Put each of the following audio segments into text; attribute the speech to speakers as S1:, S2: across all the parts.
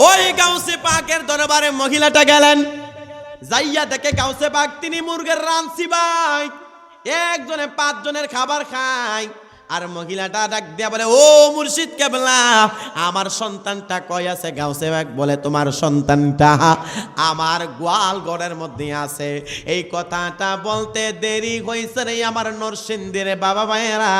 S1: ওই গাউসে পাকের দরবারে মহিলাটা গেলেন, যাইয়া দেখে গাউসে পাক তিনি মুরগের রাঁধছি ভাই, একজনে 5 জনের খাবার খায়। আর মহিলাটা ডাক দিয়া বলে, ও মুর্শিদ কেবলা, আমার সন্তানটা কই আছে? গাউসে পাক বলে, তোমার সন্তানটা আমার গোয়াল ঘরের মধ্যে আছে। এই কথাটা বলতে দেরি হইছে রে আমার নরসিংদীর বাবা ভাইয়েরা।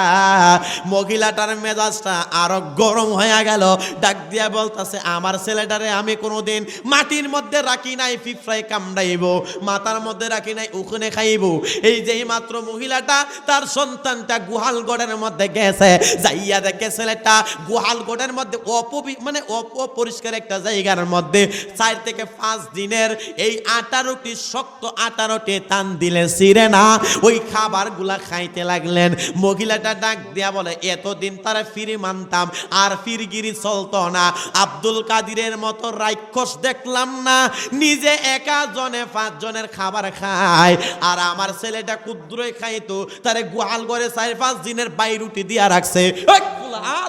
S1: মহিলাটার মেজাজটা আরো গরম হয়ে গেল, ডাক দিয়া বলতাছে, আমার ছেলেটারে আমি কোনোদিন মাটির মধ্যে রাখি নাই, পিঁপড়ায় কামড়াইব, মাথার মধ্যে রাখি নাই, উকুনে খাইব। এই যেই মাত্র মহিলাটা তার সন্তানটা গোহাল ঘরের মধ্যে গেছে, যাইয়া দেখে ছেলেটা গোহাল ঘরের মধ্যে অপরিষ্কার একটা জায়গার মধ্যে 4 থেকে 5 দিনের এই 18টি শক্ত 18টি টান দিলে ছিঁড়ে না, ওই খাবারগুলা খাইতে লাগলেন। মহিলাটা ডাক দিয়া বলে, এতদিন তারা ফিরি মানতাম, আর ফিরগিরি চলতো না। আব্দুল কাদিরের মতো রাক্ষস দেখলাম না, নিজে একা জনে 5 জনের খাবার খায়, আর আমার ছেলেটা ক্ষুদ্রই খাইতো, তারে গোহাল ঘরে 4-5 দিনের বাইরে দিয়া রাখছে।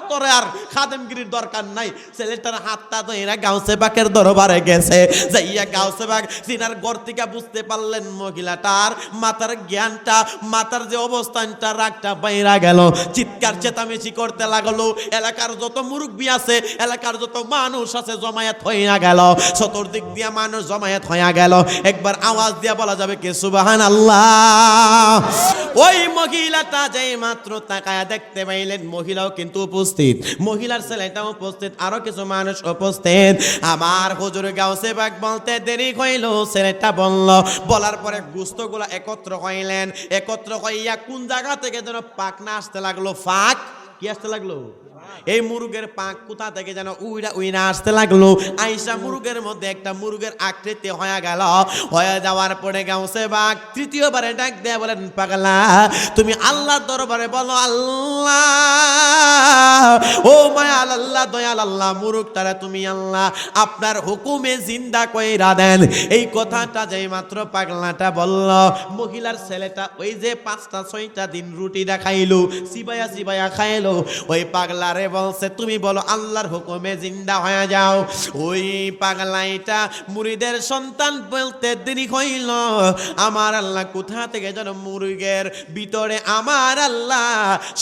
S1: তোরে আর খাদেমগিরির দরকার নাই। ছেলেটার হাতটা ধইরা গাউসে পাকের দরবারে গেছে, যাইয়া গাউসে পাক সিনার ঘর থেকে বুঝতে পারলেন মহিলাটার মাথার জ্ঞানটা, মাথার যে অবস্থানটা, রাগটা বাইরা গেল, চিৎকার চেঁচামেচি করতে লাগলো। এলাকার যত মুরব্বি আছে, এলাকার যত মানুষ আছে জমায়েত হইয়া গেল, চতুর্দিক দিয়া মানুষ জমায়েত হইয়া গেল। একবার আওয়াজ দিয়া বলা যাবে কি সুবহানাল্লাহ? ওই মহিলাটা যেই মাত্র তাকায়া দেখতে পাইলেন মহিলাও কিন্তু উপস্থিত, মহিলার ছেলেটাও উপস্থিত, আরো কিছু মানুষ উপস্থিত। আমার হুজুর গাউসে পাক বলতে দেরি হইল, ছেলেটা বলল, বলার পরে গুস্তগুলা একত্র হইলেন, একত্র হইয়া কোন জায়গা থেকে যেন পাকনা আসতে লাগলো। ফাঁক কি আসতে লাগলো? এই মুরগের পাক কোথা থেকে যেন উইরা আসতে লাগলো। আইসা মুরগের মধ্যে একটা মুরগের আকৃতি হয়ে গেল। হয়ে যাওয়ার পরে গাউসে পাক তৃতীয়বারে ডাক দিয়ে বলেন, পাগলা তুমি আল্লাহর দরবারে বলো, আল্লাহ ও মায়াল আল্লাহ, দয়াল আল্লাহ, মুরগটারে তুমি আল্লাহ আপনার হুকুমে জিন্দা কইরা দেন। এই কথাটা যেই মাত্র পাগলাটা বলল, মহিলার ছেলেটা ওই যে 5টা-6টা দিন রুটিটা খাইলো, চিবাইয়া খাইলো, ওই পাগলারে বলছে, তুমি বলো আল্লাহর হুকুমে জিন্দা হয়ে যাও। ওই পাগলাইটা মুরিদের সন্তান বলতে দেরি হইল, আমার আল্লাহ কোথা থেকে যেন মুরগের ভিতরে আমার আল্লাহ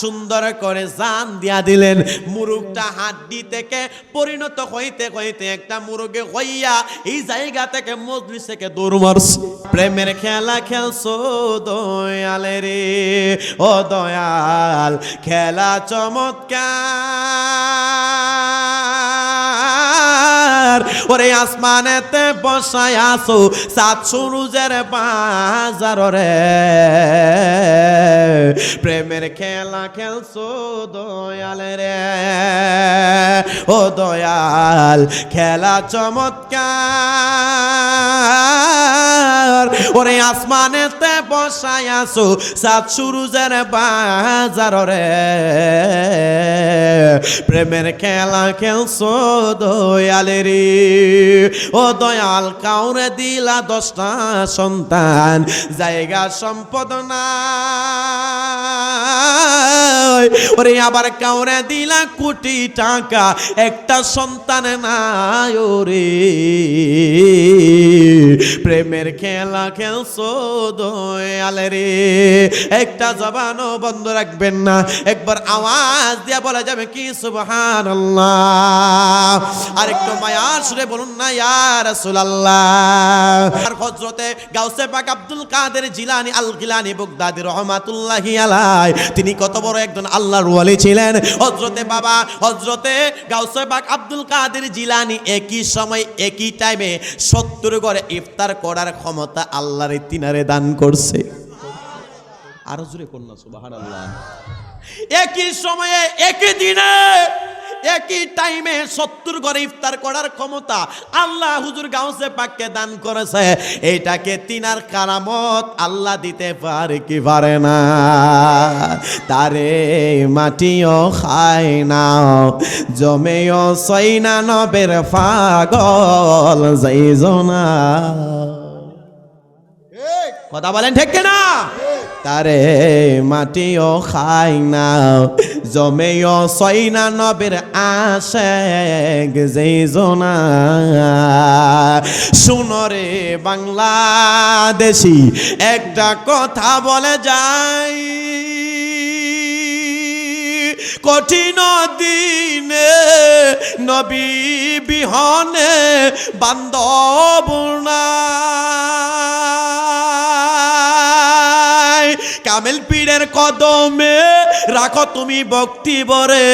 S1: সুন্দর করে জান দিয়া দিলেন। মুরগটা হাড্ডি থেকে পরিণত হইতে হইতে একটা মুরগে হইয়া এই জায়গা থেকে মজলিস থেকে দৌড় মারছে। প্রেমের খেলা খেলছো দয়ালে রে, ও দয়াল খেলা চমৎকার, ওরে আসমানেতে বসায় আসো সাত সুরুজের বাজার রে, প্রেমের খেলা খেলছো দয়াল রে, ও দয়াল খেলা চমৎকার, ওরে আসমানেতে বসায় আসো সাত সুরুজের বাজার রে, প্রেমের খেলা খেলছো দয়াল রে, ও দয়াল কাউরে দিলা 10টা সন্তান, জায়গা সম্পদ নাই, ওরে আবার কাউরে দিলা কোটি টাকা, একটা সন্তান নাই ওরে, প্রেমের খেলা খেলছো দয়াল রে। একটা জবানও বন্ধ রাখবেন না, একবার আওয়াজ দিয়া বলা যাবে কি সুবহানাল্লাহ? আর একটু মায়ার সুরে বলুন না ইয়া রাসূলুল্লাহ। আর হযরতে গাউসে পাক আব্দুল কাদের জিলানী আল গিলানী বাগদাদী রাহমাতুল্লাহি আলাইহি, তিনি কত বড় একজন আল্লাহর ওয়ালি ছিলেন। হযরতে গাউসে পাক আব্দুল কাদের জিলানী একই সময় একই টাইমে 70 ঘরে ইফতার করার ক্ষমতা আল্লাহর তিনারে দান করছে। আরো জোরে কন্যা সুবহানাল্লাহ। একই সময়ে একই দিনে একই টাইমে 70 ঘরে ইফতার করার ক্ষমতা আল্লাহ হুজুর গাউসে পাককে দান করেছে। এইটাকে তিনার কারামত আল্লাহ দিতে পারে কি পারে না? তারে মাটিও খায় না, জমেও সইনা নবের পাগল যাইজনা। কথা বলেন ঠিক কিনা? তারে মাটিও খাই না, জমেও সই না নবীর আশেক যেই জনা। শুনো রে বাংলাদেশি, একটা কথা বলে যাই, কঠিন দিনে নবী বিহনে বান্ধব নাই। কামেল পীরের কদমে রাখো তুমি ভক্তি ভরে,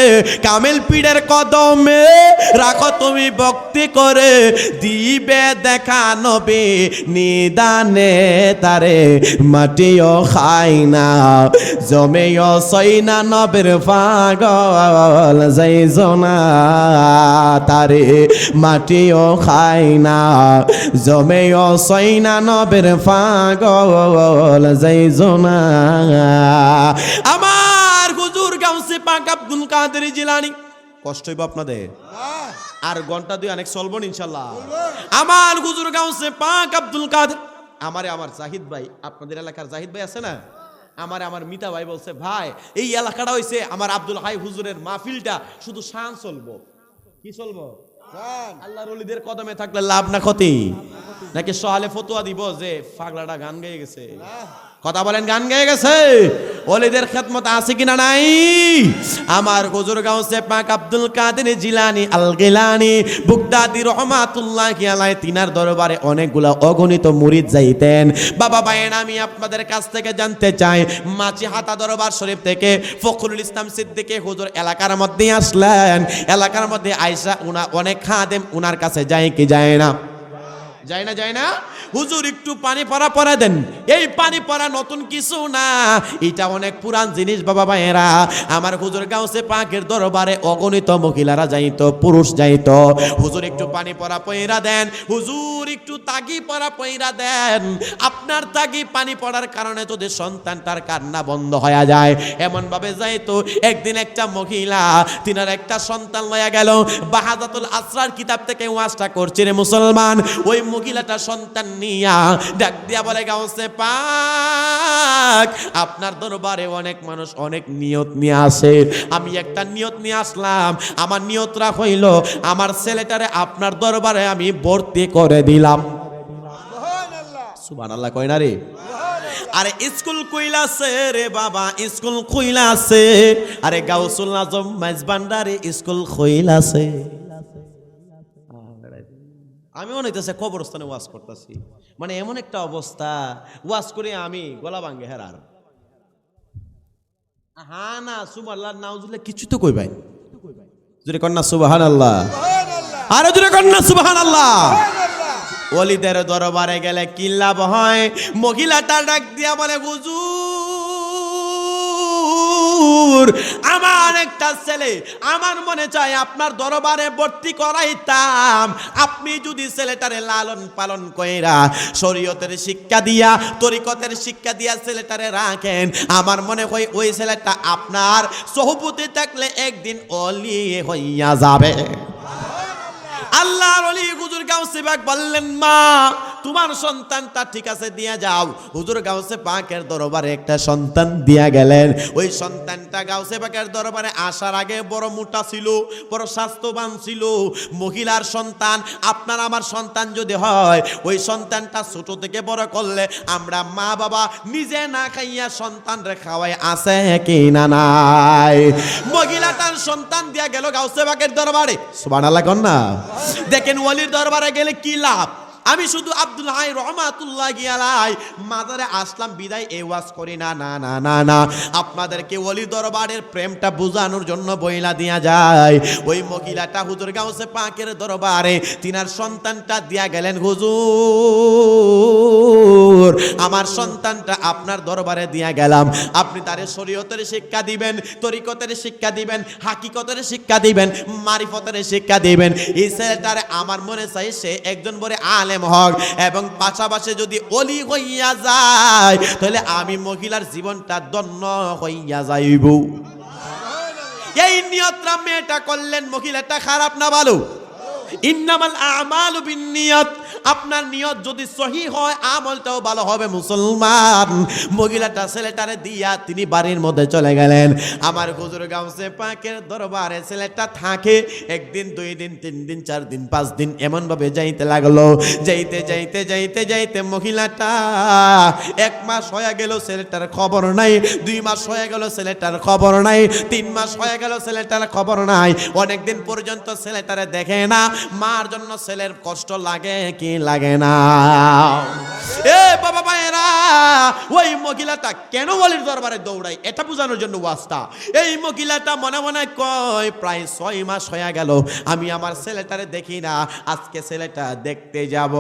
S1: কামেল পীরের কদমে রাখো তুমি ভক্তি করে, দিবে দেখা নবী নিদানে তারে মাটিও খাই না, জমেও সই না নবীর পাগল যাইজনা। তারে মাটিও খাই না, জমেও সই না নবীর পাগল যাইজনা। আমার হুজুর গাউসে পাক আব্দুল কাদের জিলানী, কষ্ট হইব আপনাদের আর ঘন্টা দুই অনেক চলবো ইনশাল্লাহ। আমার হুজুর গাউসে পাক আব্দুল কাদের, আমার জাহিদ ভাই, আপনাদের এলাকার জাহিদ ভাই আছে না, আমার মিতা ভাই বলছে, ভাই এই এলাকাটা হইছে আমার আব্দুল হাই হুজুরের মাহফিলটা শুধু শান চলবো। কি চলবো? আল্লাহর ওলিদের কদমে থাকলে লাভ না ক্ষতি? নাকি সহালে ফতোয়া দিব যে পাগলাটা গান গেয়ে গেছে? কথা বলেন, গান গেয়ে গেছে? ওলিদের খেদমত আছে কিনা নাই? আমার হুজুর গাউসে পাক আব্দুল কাদের জিলানী আল গিলানী বুগদাদি রহমাতুল্লাহি আলাইহি, তিনার দরবারে অনেকগুলা অগণিত মুরিদ যাইতেন। বাবা ভাইয়ের, আমি আপনাদের কাছ থেকে জানতে চাই, মাছিহাতা দরবার শরীফ থেকে ফখরুল ইসলাম সিদ্দিকী হুজুর এলাকার মধ্যে আসলেন, এলাকার মধ্যে আয়েশা উনা অনেক খাদেম উনার কাছে যায় কি যায় না? যায় না? হুজুর একটু পানি পরা পরা দেন। এই পানি পরা নতুন কিছু না, এটা অনেক পুরান জিনিস। বাবা ভাইয়েরা, আমার হুজুর গাউসে পাকের দরবারে অগণিত মহিলারা যাইতো, পুরুষ যাইতো। হুজুর একটু পানি পরা পয়রা দেন, হুজুর একটু তাগি পরা পয়রা দেন। আপনার তাগি পানি পড়ার কারণে যদি সন্তানটার কান্না বন্ধ হয়ে যায়, এমন ভাবে যাইতো। একদিন একটা মহিলা তিনার একটা সন্তান লয়া গেল, বাহাদাতুল আসরার কিতাব থেকে ওয়াজটা করছে রে মুসলমান। ওই মহিলাটা সন্তান নিয়া ডাক দিয়া বলে, গাউসে পাক আপনার দরবারে অনেক মানুষ অনেক নিয়ত নিয়ে আসে, আমি একটা নিয়ত নিয়ে আসলাম। আমার নিয়তরা হইল আমার ছেলেটারে আপনার দরবারে আমি ভর্তি করে দিলাম। সুবহানাল্লাহ কয় না রে? আরে স্কুল কইলাছে রে বাবা, স্কুল কইলাছে। আরে গাউসুল আজম মেজবান্ডারে স্কুল কইলাছে। আমি মনে হইতেছে কবরস্থানে ওয়াজ করতেছি, মানে এমন একটা অবস্থা, ওয়াজ করে আমি গলা ভাঙ্গে হেরার। হ্যাঁ না সুবহানাল্লাহ নাউজুবিল্লাহ কিছু তো কইবাই, জোরে কন্না সুবহানাল্লাহ, আরো জোরে কন্না সুবহানাল্লাহ। ওলিদের দরবারে গেলে কি লাভ হয়? মহিলাটা ডাক দিয়া বলে, হুজুর আমার একটা ছেলে, আমার মনে চায় আপনার দরবারে ভর্তি করাইতাম। আপনি যদি ছেলেটারে লালন পালন কইরা শরীয়তের শিক্ষা দিয়া, তরিকতের শিক্ষা দিয়া ছেলেটারে রাখেন, আমার মনে হয় ওই ছেলেটা আপনার সোহবতে থাকলে একদিন ওলি হইয়া যাবে। আল্লাহর ওলি হুজুর গাউসে পাক বললেন, মা তোমার সন্তানটা ঠিক আছে দিয়া যাও। হুজুর গাউসে পাকের দরবারে একটা সন্তান দিয়া গেলেন। ওই সন্তানটা গাউসে পাকের দরবারে আসার আগে বড় মোটা ছিল, বড় স্বাস্থ্যবান ছিল। মহিলার সন্তান, আপনার আমার সন্তান যদি হয়, ওই সন্তানটা ছোট থেকে বড় করলে আমরা মা বাবা নিজে না খাইয়া সন্তান রে খাওয়াই, আছে কি না নাই? মহিলাটার সন্তান দিয়া গেল গাউসে পাকের দরবারে। সুবহানাল্লাহ কোন না? দেখেন ওলির দরবারে গেলে কি লাভ। আমি শুধু আব্দুল হাই রহমাতুল্লাহি আলাইহি মাজারে আসলাম বিদায় এই ওয়াজ করি না, না না না না, আপনাদেরকে ওলি দরবারের প্রেমটা বোঝানোর জন্য বইলা দিয়া যায়। ওই মহিলাটা হুজুর গাউসে পাকের দরবারে তিনার সন্তানটা দিয়া গেলেন, হুজুর আমার সন্তানটা আপনার দরবারে দিয়া গেলাম, আপনি তারে শরীয়তের শিক্ষা দিবেন, তরিকতের শিক্ষা দিবেন, হাকিকতের শিক্ষা দিবেন, মারিফতের শিক্ষা দিবেন। এই ছেলেটারে আমার মনে চাই সে একজন বড় আলেম হক এবং পাশাপাশি যদি ওলি হইয়া যায়, তাহলে আমি মহিলার জীবনটা ধন্য হইয়া যাইব। এই নিয়তটা মেয়েটা করলেন, মহিলাটা খারাপ না ভালো? ইন্নামাল আমালু বিন্নিয়াত, আপনার নিয়ত যদি সহি হয় আমলটাও ভালো হবে। মুসলমান মহিলাটা ছেলেটারে দিয়া তিনি বাড়ির মধ্যে চলে গেলেন। আমার হুজুর গাউসে পাকের দরবারে ছেলেটা থাকে একদিন, 2 দিন, 3 দিন, 4 দিন, 5 দিন এমন ভাবে যাইতে লাগলো। যাইতে যাইতে যাইতে যাইতে মহিলাটা 1 মাস হয়ে গেল, ছেলেটার খবর নাই। 2 মাস হয়ে গেল, ছেলেটার খবর নাই। 3 মাস হয়ে গেল, ছেলেটার খবর নাই। অনেকদিন পর্যন্ত ছেলেটারে দেখে না। মার জন্য ছেলের কষ্ট লাগে কি লাগে না? এ বাবা ভাইরা, ওই মহিলাটা কেন ওলির দরবারে দৌড়ায় এটা বোঝানোর জন্য ওয়াজটা। এই মহিলাটা মনে মনে কয় প্রায় 6 মাস হয়ে গেল আমি আমার ছেলেটারে দেখি না, আজকে ছেলেটা দেখতে যাব।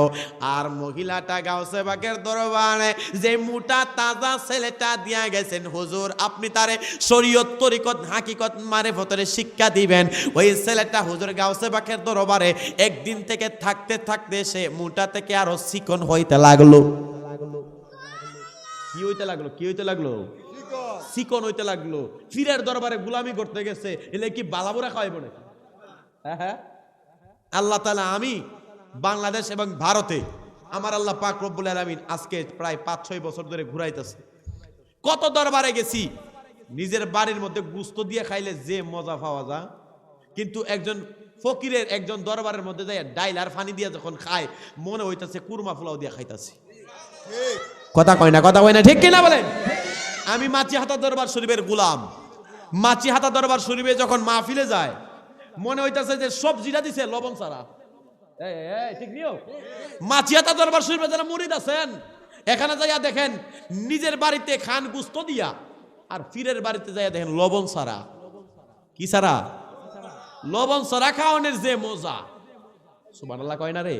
S1: আর মহিলাটা গাউসে পাকের দরবারে যে মোটা তাজা ছেলেটা দিয়া গেছেন, হুজুর আপনি তারে শরীয়ত তরিকত হাকিকত মারিফতের শিক্ষা দিবেন। ওই ছেলেটা হুজুর গাউসে পাকের দরবারে একদিন থেকে থাকতে থাকতে সে মোটা থেকে আরো চিকন হইতে লাগলো। কি হইতে লাগলো? কি হইতে লাগলো? চিকন হইতে লাগলো। ফিরের দরবারে গোলামি করতে গেছে, এলে কি বালাবুরা খাওয়াইব নাকি? হ্যাঁ, আল্লাহ তাআলা আমি বাংলাদেশ এবং ভারতে আমার আল্লাহ পাক রব্বুল আলামিন আজকে প্রায় 5-6 বছর ধরে ঘুরাইতেছে। কত দরবারে গেছি, নিজের বাড়ির মধ্যে গুস্ত দিয়ে খাইলে যে মজা পাওয়া যায়, কিন্তু একজন ফকিরের একজন দরবারের মধ্যে যায় ডাইল আর পানি দিয়ে যখন খায় মনে হইতাছে কুরমা পোলাও দিয়ে খাইতাছি। কথা কয় না, কথা কয় না, ঠিক কিনা বলেন? আমি মাচিহাতা দরবার শরীফের গোলাম। মাচিহাতা দরবার শরীফে যখন মাহফিলে যায় মনে হইতাছে যে সবজিটা দিছে লবণ ছাড়া। ঠিক নিও, মাচিহাতা দরবার শরীফে যারা মুরিদ আছেন এখানে যাইয়া দেখেন নিজের বাড়িতে খান গুস্ত দিয়া, আর ফিরের বাড়িতে যাইয়া দেখেন লবণ ছাড়া। কি ছাড়া? লবণ ছাড়া খাওয়ানোর যে মজা, সুবহানাল্লাহ কয় না রে?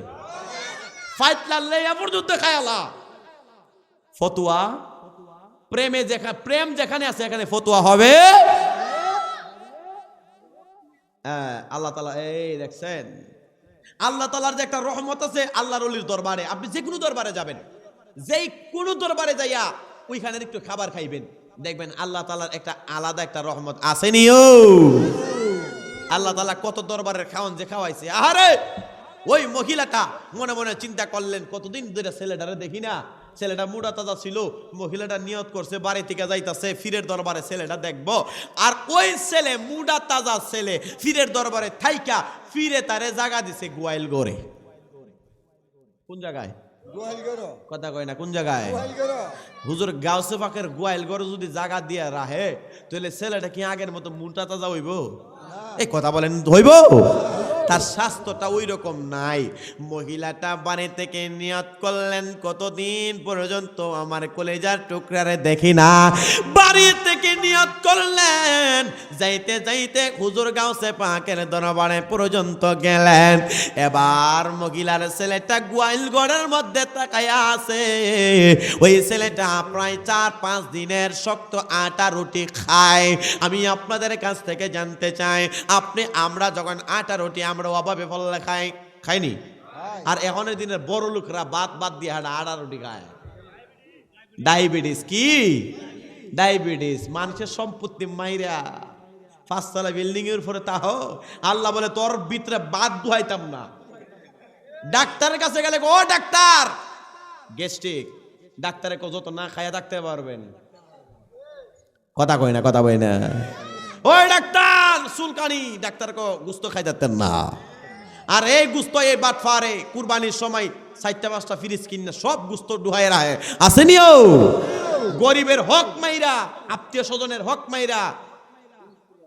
S1: ফাইতলাল্লে পর্যন্ত খায়ালা ফতুয়া। প্রেমে প্রেম যেখানে আছে এখানে ফতুয়া হবে। আল্লাহ তাআলা এই দেখছেন, আল্লাহ তাআলার যে একটা রহমত আছে আল্লাহর ওলির দরবারে। আপনি যে কোনো দরবারে যাবেন, যেই কোনো দরবারে যাইয়া ওইখানে একটু খাবার খাইবেন, দেখবেন আল্লাহ তাআলার একটা আলাদা একটা রহমত আসেনিও। আল্লাহ তাআলা কত দরবারের খাওয়ান যে খাওয়াইছে। আরে ওই মহিলাটা মনে মনে চিন্তা করলেন কতদিন ধরে ছেলেটারে দেখি না, ছেলেটা মুড়া তাজা ছিল। মহিলাটা নিয়ত করছে বাড়ি থেকে যাইতাছে ফিরের দরবারে ছেলেটা দেখবো। আর ওই ছেলে মুড়া তাজা ছেলে ফিরের দরবারে থাইকা ফিরে তারে জায়গা দিছে গোয়াইলগড়ে। কোন জায়গায়? কথা কয় না, কোন জায়গায়? হুজুর গাউসে পাকের গোয়াইলগড় যদি জায়গা দিয়ে রাহে তাহলে ছেলেটা কি আগের মতো মুড়া তাজা হইব? এই কথা বলেন, হইব? তার স্বাস্থ্যটা ওই রকম নাই। মহিলাটা বাড়ি থেকে নিয়ত করলেন কতদিন পর্যন্ত আমার কলেজার টুকরারে দেখি না। বাড়ি থেকে নিয়ত করলেন, যাইতে যাইতে হুজুর গাউসে পাকের দরবারে পর্যন্ত গেলেন। এবার মহিলার ছেলেটা গোয়াইলগড়ের মধ্যে তাকায়া আছে। ওই ছেলেটা প্রায় 4-5 দিনের শক্ত আটা রুটি খায়। আমি আপনাদের কাছ থেকে জানতে চাই, আমরা যখন আটা রুটি আমরা অভাবে ফলে খাইনি, আর এখনের দিনের বড় লোকরা বাদ দিয়ে আটা রুটি খায়। ডায়াবেটিস কি? ডায়াবেটিস মানুষের সম্পত্তি মাইরা 5 তলা বিল্ডিং এর উপরে তাও আল্লাহ বলে তোর ভিতরে বাদ দুহাইতাম না। ডাক্তারের কাছে গেলে ও ডাক্তার গ্যাস্ট্রিক, ডাক্তারে যত না খাইয়া থাকতে পারবেন। কথা কই না, কথা কই না। ওই ডাক্তার চুলকানি, ডাক্তার কো গুস্ত খাইতেন না। আর এই গুস্ত এই বাটফারে কুরবানির সময় 4-5টা ফ্রিজ কিনে সব গুস্ত ডুহাই রাখে। আসেনিও গরিবের হক মাইরা, আত্মীয় স্বজনের হক মাইরা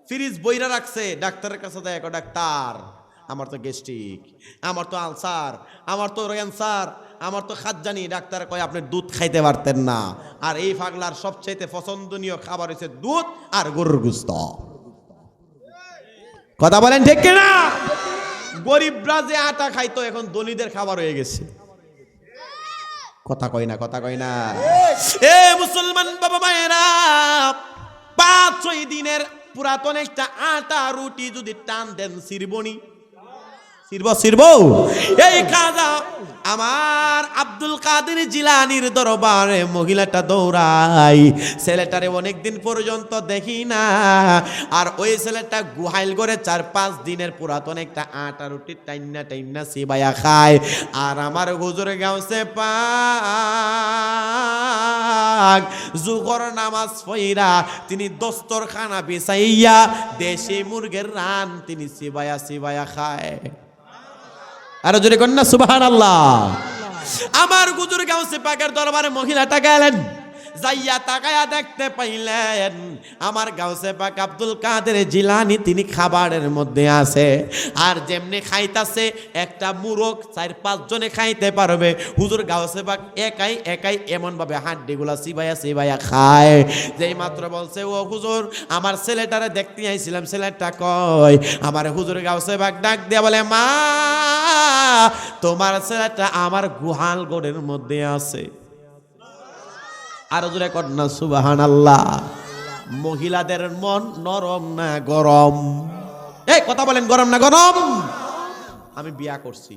S1: ফ্রিজ বইরা রাখছে। ডাক্তারের কাছে দেয়, ডাক্তার আমার তো গ্যাস্ট্রিক, আমার তো আলসার, আমার তো ক্যান্সার, আমার তো খাদ্যানি। ডাক্তার কয় আপনি দুধ খাইতে পারতেন না। আর এই পাগলার সবচেয়ে পছন্দনীয় খাবার হচ্ছে দুধ আর গরুর গোশত। কথা বলেন ঠিক কিনা? গরিবরা যে আটা খাইতো এখন ধনীদের খাবার হয়ে গেছে। কথা কয় না, কথা কয় না। এ মুসলমান বাবা মায়েরা, 5-6 দিনের পুরাতন একটা আটা রুটি যদি টান দেন সিরবনি ছিড়ব এই খাজা আমার আব্দুল কাদের জিলানীর দরবারে মহিলাটা দৌড়াই, ছেলেটারে অনেকদিন পর্যন্ত দেখি না। আর ওই ছেলেটা গুহাইল করে 4-5 দিনের পুরাতন একটা আটা রুটি টাইন্না সিবাইয়া খায়। আর আমার হুজুর গাউসে পাক জুহর নামাজ পড়া তিনি দস্তরখানা বিছাইয়া দেশি মুরগের রান তিনি সিবাইয়া খায়। আর জোরে কন্যা সুবহানাল্লাহ। আমার হুজুর গাউসে পাকের দরবারে মহিলাটা গেলেন, যাইয়া তাকায়া দেখতে পাইলেন আমার গাউসে পাক আব্দুল কাদের জিলানী তিনি খাবারের মধ্যে আছে। আর যেমনি খাইতাছে একটা মুরগ 4-5 জনে খাইতে পারবে। হুজুর গাউসে পাক একাই এমন ভাবে হাড্ডিগুলা সিবাইয়া খায়। যেই মাত্র বলছে ও হুজুর আমার ছেলেটারে দেখতে আইছিলাম, ছেলেটা কই? আমার হুজুর গাউসে পাক ডাক দিয়া বলে, মা তোমার ছেলেটা আমার গুহাল গড়ের মধ্যে আছে। আর জোরে কন্যা সুবহানাল্লাহ। মহিলাদের মন নরম না গরম? এই কথা বলেন, গরম না গরম? আমি বিয়া করছি,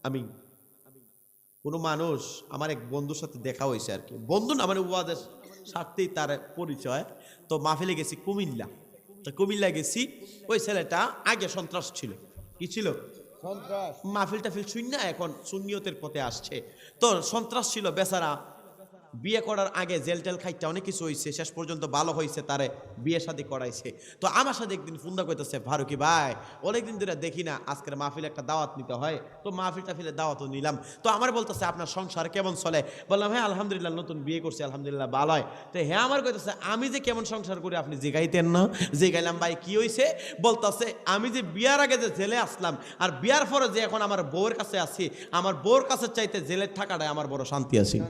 S1: আমি কোন মানুষ আমার এক বন্ধুর সাথে দেখা হয়েছে আর কি, বন্ধু না মানে ওয়াদের স্বার্থেই তার পরিচয়। তো মাহফিলে গেছি কুমিল্লা, তো কুমিল্লা গেছি। ওই ছেলেটা আগে সন্ত্রাস ছিল। কি ছিল? মাহফিল টাফিল শূন্য, এখন সুন্নিয়তের পথে আসছে। তো সন্ত্রাস ছিল বেচারা। বিয়ে করার আগে জেল টেল খাইতে অনেক কিছু হয়েছে, শেষ পর্যন্ত ভালো হয়েছে, তারে বিয়ে শাদী করাইছে। তো আমার সাথে একদিন ফোন দা কইতেছে, ফারুকি ভাই অনেকদিন ধরে দেখি না, আজকের মাহফিলে একটা দাওয়াত নিতে হয়। তো মাহফিল টাফিলের দাওয়াতও নিলাম। তো আমার বলতেছে আপনার সংসার কেমন চলে? বললাম হ্যাঁ আলহামদুলিল্লাহ, নতুন বিয়ে করছি আলহামদুলিল্লাহ ভালো হয়। তো হ্যাঁ আমার কইতেছে আমি যে কেমন সংসার করি আপনি জিগাইতেন না? জিগাইলাম ভাই কি হয়েছে? বলতেছে আমি যে বিয়ার আগে যে জেলে আসলাম আর বিয়ার পরে যে এখন আমার বউয়ের কাছে আছি, আমার বউর কাছে চাইতে জেলের থাকাটাই আমার বড় শান্তি আছে।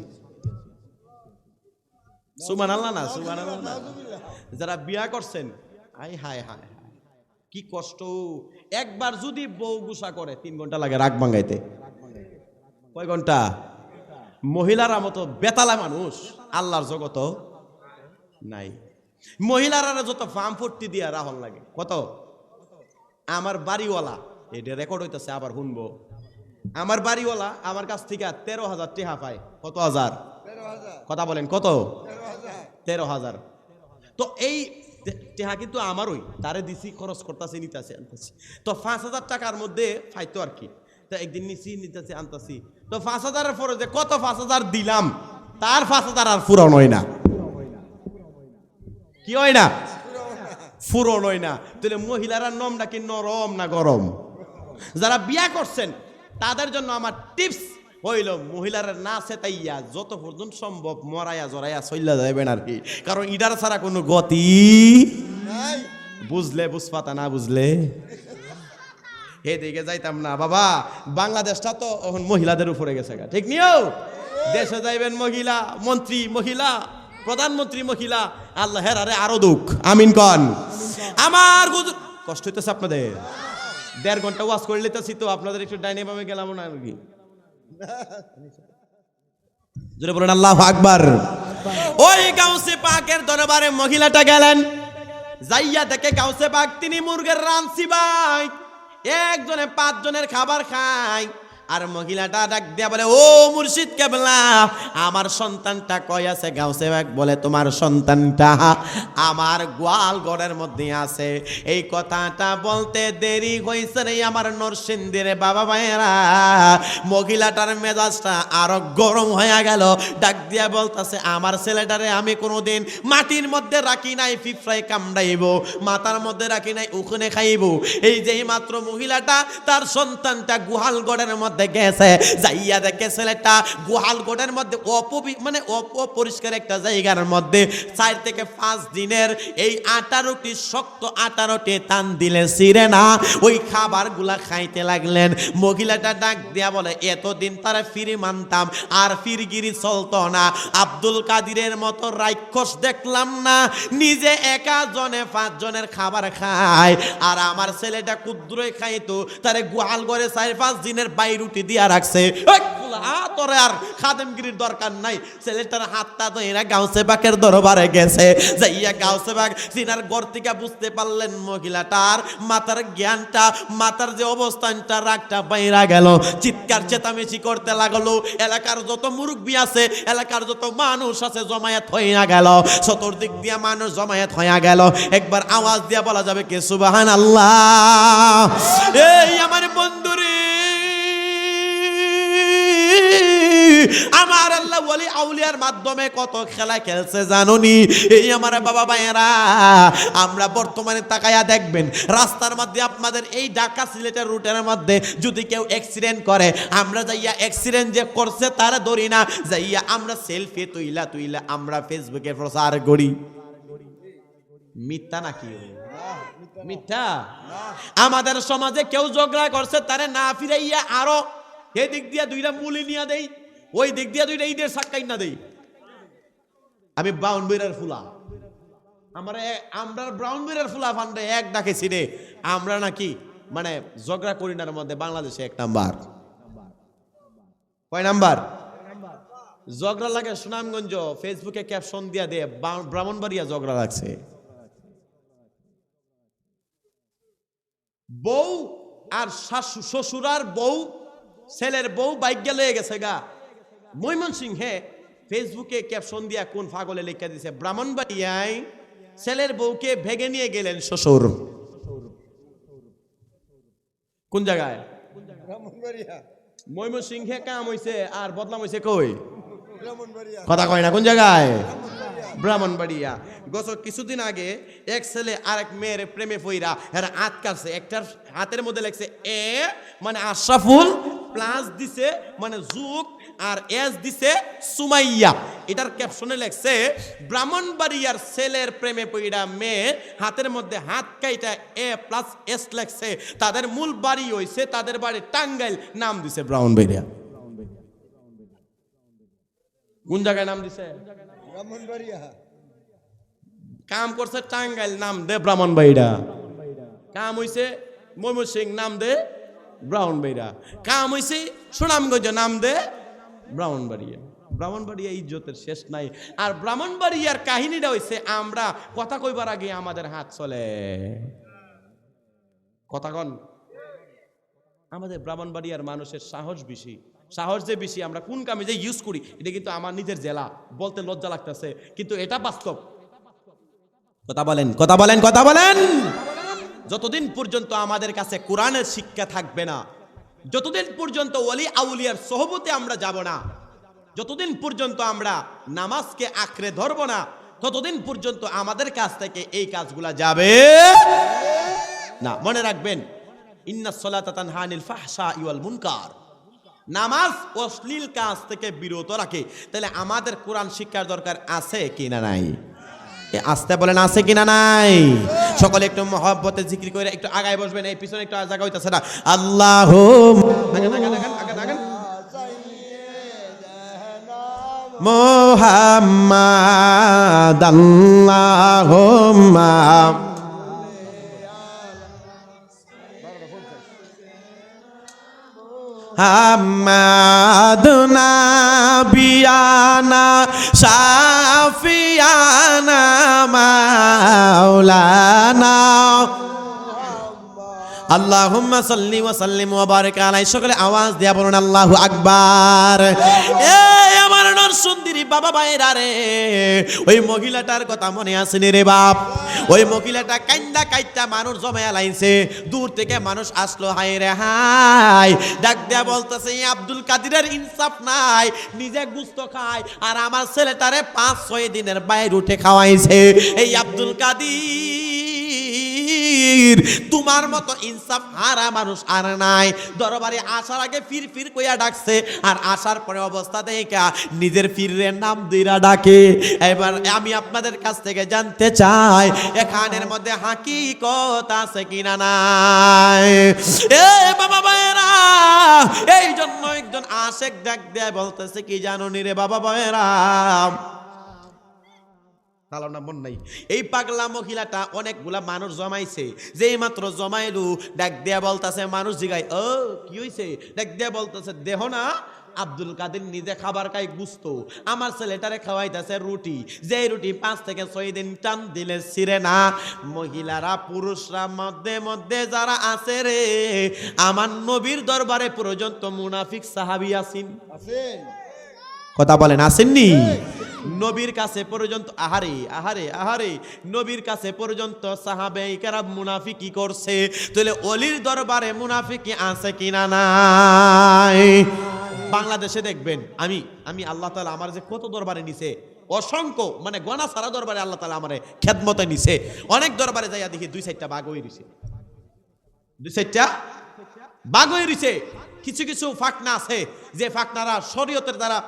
S1: সুবহানাল্লাহ না? সুবহানাল্লাহ না? যারা বিয়া করছেন আই হায় হায় কি কষ্ট। একবার যদি বউ গুসা করে 3 ঘন্টা লাগে রাগ ভাঙাইতে। কয় ঘন্টা? মহিলারা মতো বেতালা মানুষ আল্লাহর জগত নাই। মহিলারা যত ফার্ম ফুর্তি দিয়া রাহল লাগে কত। আমার বাড়িওয়ালা, এটা রেকর্ড হইতেছে আবার শুনবো, আমার বাড়িওয়ালা আমার কাছ থেকে 13,000 টাকা পায়। কত হাজার? কথা বলেন কত? 13,000। তো এই টাকা কিন্তু আমারই, তারে দিছি, খরচ করতেছি, নিতেছি, আনতেছি। তো 5,000 টাকার মধ্যে ফাইতো আর কি। তো একদিন নিছি, নিতেছি, আনতেছি। তো 5,000-এর পরে যে কত 5,000 দিলাম, তার 5,000 আর পূরণ হয় না। কি হয় না? পূরণ হয় না। তাহলে মহিলারা নমটা কি নরম না গরম? যারা বিয়া করছেন তাদের জন্য আমার টিপস হইল, মহিলারা না সেটাইয়া যত পর্যন্ত সম্ভব মরাইয়া জড়াইয়া চইলা যাবেন আর কি। কারণ ইডার ছাড়া কোনো গতি নাই। বুঝলে বুঝপাতা, না বুঝলে এদিকে যাইতাম না বাবা। বাংলাদেশটা তো এখন মহিলাদের উপরে গেছে, ঠিক নিও? দেশে যাইবেন মহিলা মন্ত্রী, মহিলা প্রধানমন্ত্রী, মহিলা, আল্লাহ হেরারে আরো দুঃখ। আমিন কন। আমার কষ্ট হইতেছে আপনাদের। 1.5 ঘন্টা ওয়াজ করে লিতেছি, তো আপনাদের একটু ডাইনে বামে গেলাম না আর কি। জোরে বলেন আল্লাহু আকবার। ওই গাউসে পাকের দরবারে মহিলাটা গেলেন, যাইয়া দেখে গাউসে পাক তিনি মুরগের রান সিবাই, একজনে 5 জনের খাবার খায়। আর মহিলাটা ডাক দিয়া বলে, ও মুর্শিদ কেবলা আমার সন্তানটা কই আছে? গাউসে পাক বলে, তোমার সন্তানটা আমার গোয়াল ঘরের মধ্যে আছে। এই কথাটা বলতে দেরি হইছে রে আমার নরসিংদীর বাবা ভাইয়েরা। মহিলাটার মেজাজটা আরো গরম হয়ে গেল। ডাক দিয়া বলতাছে, আমার ছেলেটারে আমি কোনোদিন মাটির মধ্যে রাখি নাই, পিঁপড়ায় কামড়াইব, মাথার মধ্যে রাখি নাই, উখনে খাইব। এই যেই মাত্র মহিলাটা তার সন্তানটা গোহাল ঘরের মধ্যে গেছে, যাইয়া দেখে ছেলেটা গোহাল ঘরের মধ্যে অপরিষ্কার একটা জায়গার মধ্যে 4 থেকে 5 দিনের এই আটা রুটি, শক্ত আটা রুটি টান দিলে ছিঁড়ে না, ওই খাবারগুলা খাইতে লাগলেন। মহিলাটা ডাক দিয়া বলে, এতদিন তারা ফিরি মানতাম, আর ফিরগিরি চলতো না। আব্দুল কাদিরের মতো রাক্ষস দেখলাম না, নিজে একা জনে 5 জনের খাবার খায়। আর আমার ছেলেটা ক্ষুদ্রই খাইতো, তারে গোহাল ঘরে 4-5 দিনের বাইরে রুটি দিয়া রাখছে। তোরে আর খাদেমগিরির দরকার নাই। ছেলেটার হাতটা ধইরা গাউসে পাকের দরবারে গেছে। যাইয়া গাউসে পাক সিনার ঘর থেকে বুঝতে পারলেন মহিলাটার মাথার জ্ঞানটা, মাথার যে অবস্থানটা, রাগটা বাইরা গেল। চিৎকার চেঁচামেচি করতে লাগলো। এলাকার যত মুরব্বি আছে, এলাকার যত মানুষ আছে জমায়েত হইয়া গেল। চতুর্দিক দিয়া মানুষ জমায়েত হইয়া গেল। একবার আওয়াজ দিয়া বলা যাবে কে সুবহানাল্লাহ? এই আমার বন্ধুরে, আমার আল্লাহ ওলি আউলিয়ার মাধ্যমে কত খেলা খেলছে জানুনি? এই আমার বাবা ভাইয়েরা, আমরা বর্তমানে তাকায়া দেখবেন রাস্তার মধ্যে আপনাদের এই ঢাকা সিলেটের রুটের মধ্যে যদি কেউ অ্যাক্সিডেন্ট করে, আমরা যাইয়া অ্যাক্সিডেন্ট যে করছে তারা ধরি না, যাইয়া আমরা সেলফি তুইলা তুইলা আমরা ফেসবুকে প্রচার করি। মিথ্যা নাকি? মিথ্যা। আমাদের সমাজে কেউ ঝগড়া করছে তারে না ফিরাইয়া আরো এই দিক দিয়া দুইটা মুলি নিয়ে দেই, ওই দিক দিয়া দুইটা ঈদের সাক্কাই না দেই। আমি ব্রাউন বেরার ফুলা, আমরা ব্রাউন বেরার ফুলা ফান্ডে এক ডাকেছি রে, আমরা নাকি মানে ঝগড়া করি না মধ্যে বাংলাদেশে এক নাম্বার। কয় নাম্বার? ঝগড়া লাগে সুনামগঞ্জ, ফেসবুকে ক্যাপশন দিয়া দে ব্রাহ্মণবাড়িয়া ঝগড়া লাগছে। বউ আর শ্বশুরার বউ, ছেলের বউ বাইক লয়ে গেছে গা ময়মনসিংহে, ফেসবুকে ক্যাপশন দিয়া কোন পাগলে লেখা দিছে, ব্রাহ্মণবাড়িয়ায় ছেলের বউকে ভেগে নিয়ে গেলেন শ্বশুর। কোন জায়গায়? ময়মনসিংহে কাম হইছে আর বদলাম হইছে কই? কথা কয় না। কোন জায়গায়? ব্রাহ্মণবাড়িয়া। গত কিছুদিন আগে এক ছেলে আরেক মেয়ের প্রেমে পইরা এরা আটকাছে। একটার হাতের মধ্যে লেখছে এ মানে আশরাফুল, প্লাস দিছে মানে যুগ, আর এস দিছে সুমাইয়া। এটার ক্যাপশনে লেখছে ব্রাহ্মণবাড়িয়ার ছেলের প্রেমে পইরা মেয়ে, হাতের মধ্যে হাত কাইটা এ প্লাস এস লেখছে। তাদের মূল বাড়ি হইছে, তাদের বাড়ি টাঙ্গাইল, নাম দিছে ব্রাহ্মণবাড়িয়া। কোন জায়গায় নাম দিছে? ব্রাহ্মণবাড়িয়া। কাম করছে টাঙ্গাইল, নাম দে ব্রাহ্মণবাড়িয়া। কাম হইছে ময়মনসিংহ, নাম দে ব্রাহ্মণবাড়িয়া। কাম হইছে সুনামগঞ্জ, নাম দে ব্রাহ্মণবাড়িয়া। ব্রাহ্মণবাড়িয়া ইজ্জতের শেষ নাই। আর ব্রাহ্মণবাড়িয়ার কাহিনীটা হইছে আমরা কথা কইবার আগে আমাদের হাত চলে। কথা কন। আমাদের ব্রাহ্মণবাড়িয়ার মানুষের সাহস বেশি। সাহস যে বেশি, আমরা কোন কামে যে ইউজ করি এটা কিন্তু আমার নিজের জেলা, বলতে লজ্জা লাগতেছে, কিন্তু এটা বাস্তব। কথা বলেন, কথা বলেন, কথা বলেন। যতদিন পর্যন্ত আমাদের কাছে কোরআনের শিক্ষা থাকবে না, যতদিন পর্যন্ত ওলি আউলিয়ার সোহবতে আমরা যাব না, যতদিন পর্যন্ত আমরা নামাজকে আঁকড়ে ধরব না, ততদিন পর্যন্ত আমাদের কাছ থেকে এই কাজগুলা যাবে না। মনে রাখবেন, ইন্নাস সালাতা তানহা আনিল ফাহশাই ওয়াল মুনকার। নামাজ অশ্লীল কাজ থেকে বিরত রাখে। তাহলে আমাদের কোরআন শিক্ষার দরকার আছে কিনা নাই? আসতে বলেন, আছে কিনা নাই? সকলে একটু মহব্বতে জিকির করে একটু আগায় বসবেন। এই পিছনে একটু জায়গা হইতাছে না। মুহাম্মাদ আল্লাহুম্মা হামাদুনা বিয়ানা শাফিয়ানা মাওলানা আল্লাহুম্মা সাল্লি ওয়া সাল্লিম ওয়া বারিক আলাইহি। সকলে আওয়াজ দিয়া বলুন আল্লাহু আকবার। এই আমার নরসুন্দরী বাবা ভাইরা রে, ওই মহিলাটার কথা মনে আছে রে বাপ? ওই মহিলাটা কাইন্দা কাইটা মানুষ জমায়া লাইছে। দূর থেকে মানুষ আসলো, হায় রে হাই, ডাক দেয়া বলতেছে আব্দুল কাদিরের ইনসাফ নাই, নিজে গুস্ত খায় আর আমার ছেলেটারে 5-6 দিনের বাইরে উঠে খাওয়াইছে। এই আব্দুল কাদির, তোমার মতো ইনসাফ হারা মানুষ আর নাই। দরবারে আসার আগে ফির ফির কইয়া ডাকছে, আর আসার পরে অবস্থা দেখা নিজের ফিরের নাম দিরা ডাকে। এবার আমি আপনাদের কাছ থেকে জানতে চাই, এখানের মধ্যে হাকিকত আছে কিনা নাই? এ বাবা ভাইরা, এই জন্য একজন আশেক ডাক দেয় বলতেছে কি জানো নি রে বাবা ভাইরা, তালার নাম মন নাই। এই পাগলা মহিলাটা অনেকগুলা মানুষ জমাইছে, যেই মাত্র জমাইলু ডাক দিয়া বলতাছে, মানুষ জিগায় ও কি হইছে, ডাক দিয়া বলতাছে দেহ না আব্দুল কাদের নিজে খাবার খাই গুস্ত, আমার ছেলেটারে খাওয়াইতেছে রুটি, যে রুটি 5 থেকে 6 দিন টান দিলে ছিঁড়ে না। মহিলারা পুরুষরা মধ্যে মধ্যে যারা আছে রে, আমার নবীর দরবারে পর্যন্ত মুনাফিক সাহাবী আছেন, কথা বলেন আসেননি? নবীর কাছে পর্যন্ত আহারে আহারে আহারে নবীর কাছে পর্যন্ত সাহাবায়ে কেরাম মুনাফিকি করছে, তাহলে অলির দরবারে মুনাফিকি আছে কিনা নাই? বাংলাদেশে দেখবেন আমি আমি আল্লাহ তাআলা আমার যে কত দরবারে নিছে, অসংখ্য, মানে গণা সারা দরবারে আল্লাহ তাআলা আমারে খেদমতে নিছে। অনেক দরবারে যাইয়া দেখি 2-4টা বাঘ হয়ে রইছে, 2-4টা বাঘ হয়ে রইছে। কিছু কিছু ফাকনা আছে যে ফাকনারা শরীয়তের দ্বারা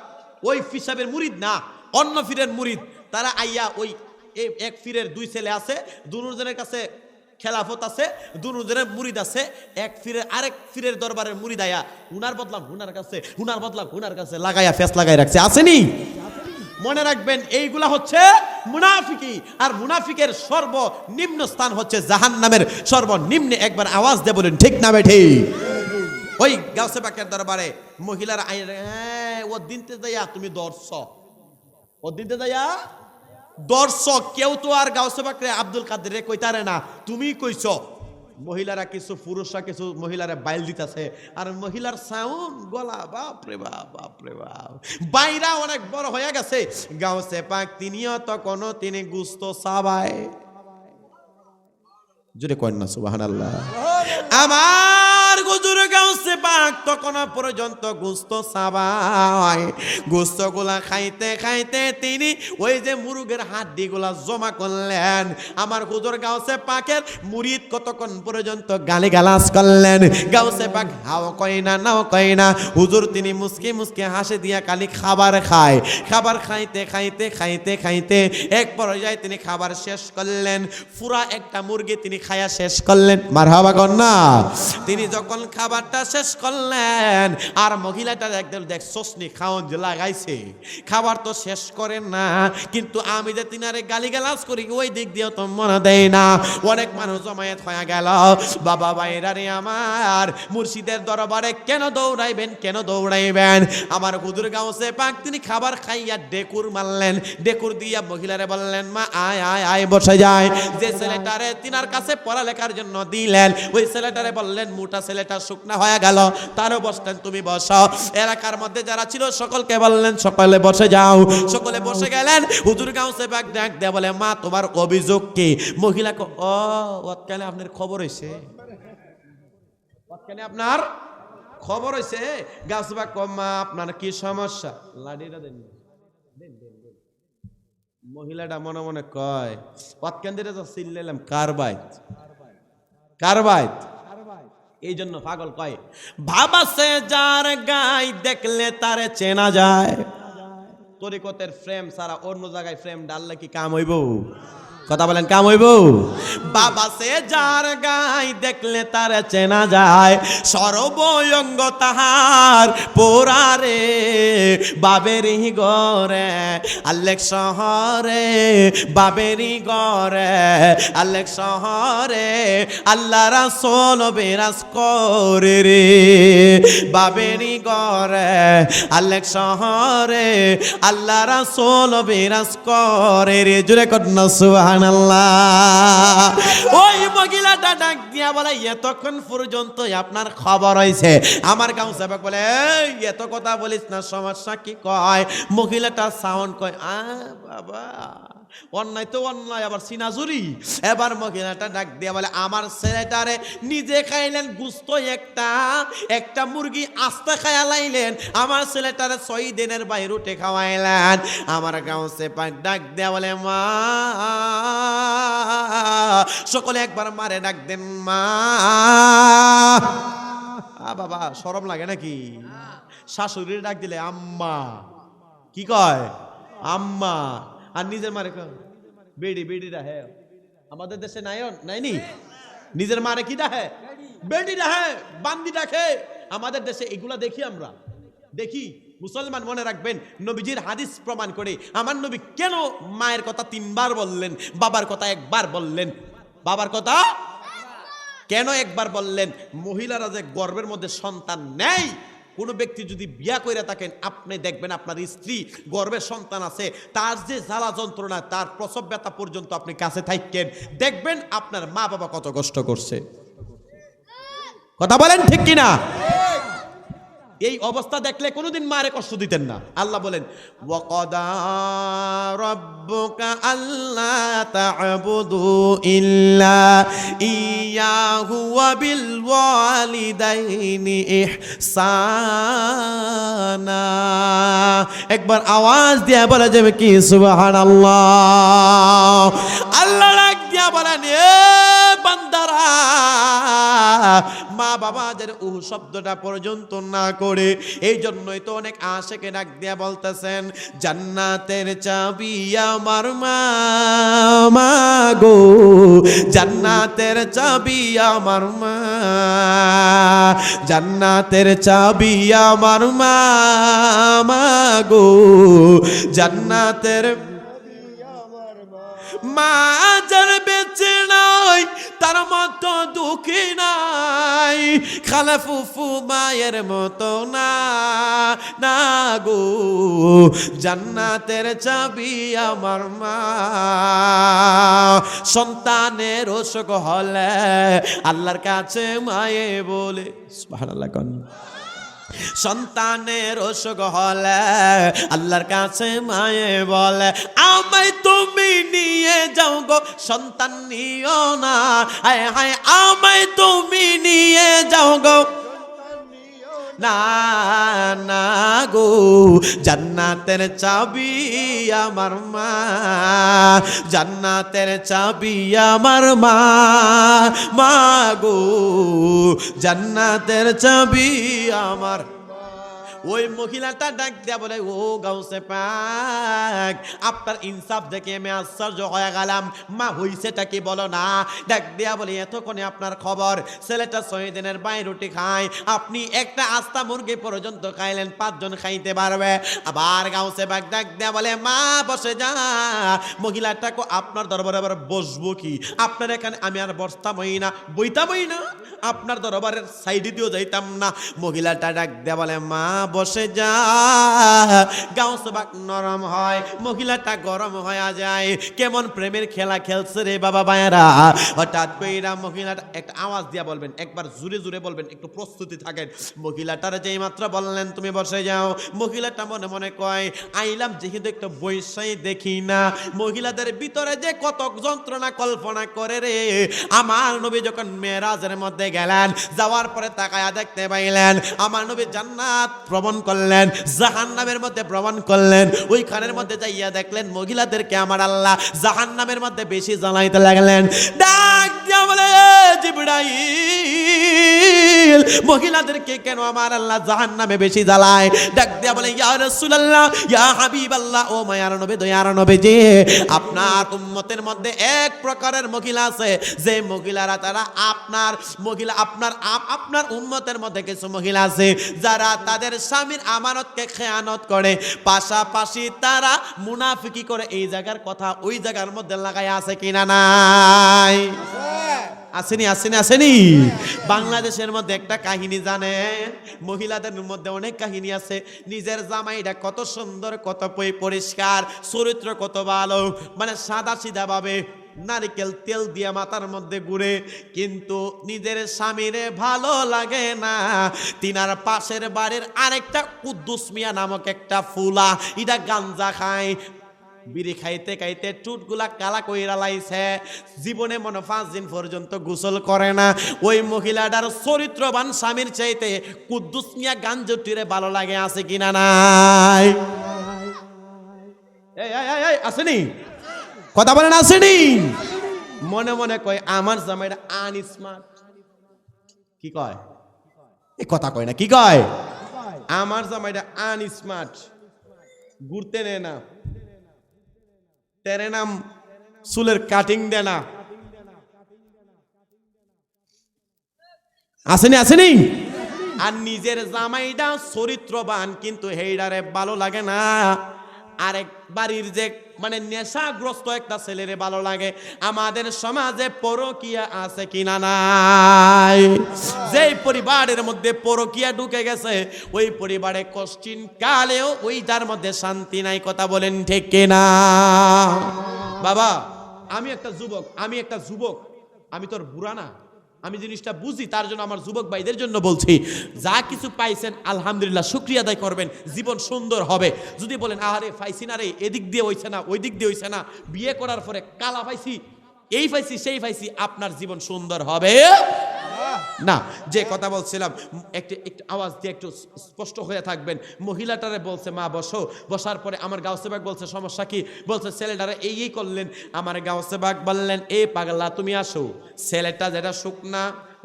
S1: ওই ফিসাবের মুরিদ না, অন্য ফিরের মুরিদ, তারা আইয়া ওই এক ফিরের 2 ছেলে আছে, দুজনের কাছে খেলাফত আছে, দুজনের মুরিদ আছে, এক ফিরের আরেক ফিরের দরবারের মুরিদ আয়া হুনার বদলাম হুনার কাছে, হুনার বদলাম হুনার কাছে লাগাইয়া ফেস লাগাই রাখছে, আসেনি? মনে রাখবেন এইগুলা হচ্ছে মুনাফিকি, আর মুনাফিকের সর্বনিম্ন স্থান হচ্ছে জাহান্নামের সর্বনিম্নে। একবার আওয়াজ দিয়ে বলেন ঠিক না বেঠি? ওই গাউসে পাকের দরবারে মহিলারা ও দিনতে যাইয়া তুমি দর্শ, ও দিনতে যাইয়া দর্শক, কেউ তো আর গাউসে পাকরে আব্দুল কাদের কইতারে না, তুমি কইছ। মহিলারা কিছু, পুরুষরা কিছু মহিলারা বাইল দিতেছে, আর মহিলার সাউন্ড গলা বাপরে বাপ বাপরে বাপ, বাইরা অনেক বড় হয়ে গেছে। গাউসে পাক তিনিও তখনও তিনি গুস্ত সাবায়, জোরে করেন না সুবহানাল্লাহ। আমার হুজুর গাউসে পাক তখন পর্যন্ত গোশত সাবায়, গোশতগুলা খাইতে খাইতে তিনি ওই যে মুরগের হাড্ডিগুলা জমা করলেন। আমার হুজুর গাউসে পাকের মুরিদ কতক্ষণ পর্যন্ত গালিগালাজ করলেন। গাউসে পাক হাও কয় না নাও কয় না, হুজুর তিনি মুসকি মুসকি হাসি দিয়া খালি খাবার খায়। খাবার খাইতে খাইতে খাইতে খাইতে এক পর্যায়ে তিনি খাবার শেষ করলেন, পুরা একটা মুরগি তিনি খায়া শেষ করলেন। মারহাবা কন্যা। তিনি যখন খাবারটা শেষ করলেন, আর মহিলাটা একদম দেখ সসনি খাওন যে লাগাইছে, খাবার তো শেষ করেন না, কিন্তু আমি যে তিনারে গালিগালাজ করি ওই দিক দিয়ে তো মনে দেয় না। অনেক মানুষ জমায়েত হয়ে গেল, বাবা ভাইরারে আমার মুর্শিদের দরবারে কেন দৌড়াইবেন, কেন দৌড়াইবেন? আমার হুজুর গাউসে পাক তিনি খাবার খাইয়া ডেকুর মারলেন, ডেকুর দিয়া মহিলারে বললেন মা আয় আয় আয় বসে যায়। যে ছেলেটারে তিনার কাছে পড়ালেখার জন্য দিলেন, ওই ছেলেটারে বললেন মোটা ছেলেটা শুকনা হয়ে গেল, তারও বসলেন তুমি বসো। এলাকার মধ্যে যারা ছিল সকলকে বললেন সকলে বসে যাও। সকলে বসে গেলেন। হুজুর গাউসে পাক ডাক দেয়া বলে মা তোমার অভিযোগ কি? মহিলাকে ও ওতকালে আপনার খবর হইছে, ওতকালে আপনার খবর হইছে। গাউসে পাক মা আপনার কি সমস্যা? লাঠিটা দেন। মহিলাটা মনে মনে কয় ওতকান্দিরে তো চিল্লাইলাম কার বাইত, কার বাইত? এই জন্য পাগল কয় ভাবাসে যার গায় দেখলে তারে চেনা যায়। তরিকতের ফ্রেম সারা অন্য জায়গায় ফ্রেম ডাললে কি কাম হইব? কথা বলেন কাম হইব? বাবা সে যার গায় দেখলে তারে চেনা যায়, সর্বঙ্গ তাহার পোরারে বাবেরি গরে আলেক শহরে, বাবেরি গরে আলেক শহরে আল্লাহ রাসূল বিরাজ করে রে। বাবেরি গরে আলেক শহরে আল্লাহ রাসূল বিরাজ করে রে। জোরে কন্যা সুবহানাল্লাহ। ওই মহিলাটা ডাক দিয়া বলে এতক্ষণ পর্যন্ত আপনার খবর হয়েছে? আমার গাউসে পাক বলে এত কথা বলিস না, সমস্যা কি? কয় মহিলাটা সাউন্ড কয় আ বাবা অন্যায় তো অন্যায়, আবার সিনাজুরি। এবার মহিলাটা ডাক দিয়া বলে আমার ছেলেটারে নিজে খাইলেন গুস্ত, একটা মুরগি আস্তে খায়া লাইলেন, আমার ছেলেটারে 6 দিনের বাইরে উঠে খাওয়াইলেন। আমার গাউসে পাক ডাক দিয়া বলে মা, সকলে একবার মারে ডাক দেন মা। বাবা শরম লাগে নাকি? শাশুড়ির ডাক দিলে আম্মা, কি কয় আম্মা, আর নিজের মারে বেডি, বেডিরা হ্যাঁ আমাদের দেশে নাইনি, নিজের মারে কি ডাকে? বেডি ডাকে, বান্দি ডাকে। আমাদের দেশে এগুলা দেখি, আমরা দেখি মুসলমান মনে রাখবেন, নবীজির হাদিস প্রমাণ করে আমার নবী কেন মায়ের কথা 3 বার বললেন, বাবার কথা 1 বার বললেন? বাবার কথা কেন 1 বার বললেন? মহিলারা যে গর্ভের মধ্যে সন্তান নেয়, কোনো ব্যক্তি যদি বিয়া করে থাকেন, আপনি দেখবেন আপনার স্ত্রী গর্ভের সন্তান আছে, তার যে জ্বালা যন্ত্রণা, তার প্রসব ব্যথা পর্যন্ত আপনি কাছে থাকেন, দেখবেন আপনার মা বাবা কত কষ্ট করছে। কথা বলেন ঠিক কিনা? এই অবস্থা দেখলে কোনোদিন মারে কষ্ট দিতেন না। আল্লাহ বলেন, ওয়াকাদা রাব্বুকা আল্লা তা'বুদু ইল্লা ইয়াহু ওয়া বিল ওয়ালিদাইনি ইহসানা। একবার আওয়াজ দিয়ে বলা যাবে কি সুবহানাল্লাহ? আল্লাহ ডাক দিয়া বলেন, এ বান্দারা, মা বাবা যেন শব্দটা পর্যন্ত না করে, এই জন্যই তো অনেক আশিকে ডাক দিয়া বলতেছেন, জান্নাতের চাবি আমার মা, মা গো, জান্নাতের চাবি আমার মা, জান্নাতের চাবি আমার মা, মা গো, জান্নাতের মা যার বেঁচে নাই তার মতো দুঃখী নাই, খালা ফুফু মায়ের মতো না, না গো, জান্নাতের চাবি আমার মা। সন্তানের অসুখ হলে আল্লাহর কাছে মায়ে বলে, সুবহানাল্লাহ কোন, সন্তানের অসুখ হলে আল্লাহর কাছে মায়ে বলে, আমায় তুমি নিয়ে যাও গো, সন্তান নিও না, হায় হায় আমায় তুমি নিয়ে যাও গো, না না গো, জান্নাতের চাবি আমার মা, জান্নাতের চাবি আমার মা, মা গো, জান্নাতের চাবি আমার। ওই মহিলাটা ডাক দিয়া বলে, ও গাউসে পাক, আপনার ইনসাফ দেখে আমি আশ্চর্য হয়ে গেলাম, মা হইছেটা কি বলো না? ডাক দিয়া বলে, এতক্ষণে আপনার খবর ছেলেটা 6 দিনের বাই রুটি খায়, আপনি একটা আস্তা মুরগি পর্যন্ত খাইলেন, 5 জন খাইতে পারবে। আবার গাউসে পাক ডাক দিয়া বলে, মা বসে যা। মহিলাটাকে আপনার দরবারে আবার বসবো কি? আপনার এখানে আমি আর বসতামই না, বইতামই না, আপনার দরবারের সাইডে দিয়েও যাইতাম না। মহিলাটা ডাক দিয়া বলে, মা বসে যা। গাউসে পাক নরম হয়, মহিলাটা গরম হয়ে যায়। কেমন প্রেমের খেলা খেলছে রে বাবা ভাইয়েরা। হঠাৎ কইরা মহিলাটা একটা আওয়াজ দিয়া বলবেন, একবার জোরে জোরে বলবেন, একটু প্রস্তুতি থাকেন। মহিলাটার যেই মাত্র বললেন তুমি বসে যাও, মহিলাটা মনে মনে কয়, আইলাম যেহেতু একটা বৈশাই দেখি না, মহিলাদের ভিতরে যে কত যন্ত্রণা কল্পনা করে রে। আমার নবী যখন মেরাজের মধ্যে গেলেন, যাওয়ার পরে তাকায়া দেখতে পাইলেন আমার নবী জান্নাত ভ্রমণ করলেন, জাহান্নামের মধ্যে ভ্রমণ করলেন। ওইখানের মধ্যে যাইয়া দেখলেন মহিলাদেরকে আমার আল্লাহ জাহান্নামের মধ্যে বেশি জ্বালাইতে লাগলেন। ডাক দিয়া বলে, জিবরাইল, মহিলাদেরকে কেন আমার আল্লাহ জাহান্নামে বেশি জ্বালায়? ডাক দিয়া বলে, ইয়া রাসূলুল্লাহ, ইয়া হাবিবাল্লাহ, ও মায়ার নবী, দয়ার নবীজি, আপনার উম্মতের মধ্যে এক প্রকারের মহিলা আছে, যে মহিলারা তারা আপনার মহিলা, আপনার উম্মতের মধ্যে কিছু মহিলা আছে যারা তাদের স্বামীর আমানতকে খেয়ানত করে, পাশাপাশি তারা মুনাফিকি করে। এই জায়গার কথা ওই জায়গার মধ্যে লাগাই আছে কিনা নাই? আসেনি আসেনি আসেনি। বাংলাদেশের মধ্যে একটা কাহিনী জানেন, মহিলাদের মধ্যে অনেক কাহিনী আছে। নিজের জামাইটা কত সুন্দর, কত পরিষ্কার, চরিত্র কত ভালো, মানে সাদা সিধা ভাবে নারকেল তেল দিয়ে মাথার মধ্যে ঘুরে, কিন্তু নিজের স্বামীরে ভালো লাগে না। তিনার পাশের বাড়ির আরেকটা কুদ্দুস মিয়া নামক একটা ফুলা, এটা গাঞ্জা খায়, বিড়ি খাইতে খাইতে টুটগুলা কালা কইরা লাইছে, জীবনে মনে 5 দিন পর্যন্ত গোসল করে না। ওই মহিলাটার চরিত্রবান স্বামীর চাইতে কুদ্দুস মিয়া গাঞ্জটিরে ভালো লাগে আছে কিনা নাই? এই আসেনি? কথা বলেন আসেনি? মনে মনে কয় আমার জামাইটা আনস্মার্ট। কি কয়? এই কথা কয় না, কি কয়? আমার জামাইটা আনস্মার্ট, ঘুরতে নেয় না, তেরে নাম চুলের কাটিং দেয় না। আসেনি আসেনি? আর নিজের জামাইটা চরিত্রবান কিন্তু হেইডারে ভালো লাগে না, আরেক বাড়ির যে মানে নেশাগ্রস্ত একটা ছেলেরে ভালো লাগে। আমাদের সমাজে পরকিয়া আছে কিনা নাই? যেই পরিবারের মধ্যে পরকিয়া ঢুকে গেছে ওই পরিবারে কষ্টিন কালেও ওইটার মধ্যে শান্তি নাই। কথা বলেন ঠিক কিনা? বাবা আমি একটা যুবক, আমি তোর বুড়া না, আমি জিনিসটা বুঝি, তার জন্য আমার যুবক ভাইদের জন্য বলছি, যা কিছু পাইছেন আলহামদুলিল্লাহ শুকরিয়া আদায় করবেন, জীবন সুন্দর হবে। যদি বলেন আহারে পাইছি না রে, এদিক দিয়ে হইছে না, ওই দিক দিয়ে হইছে না, বিয়ে করার পরে কালা পাইছি, এই পাইছি সেই পাইছি, আপনার জীবন সুন্দর হবে না। যে কথা বলছিলাম একটু আওয়াজ দিয়ে একটু স্পষ্ট হয়ে থাকবেন। মহিলাটারে বলছে মা বসো, বসার পরে আমার গাউসে বাগ বলছে সমস্যা কি? বলছে ছেলেটারে এই করলেন। আমার গাউসে বাগ বললেন এ পাগলা তুমি আসো। ছেলেটা যেটা শুকনা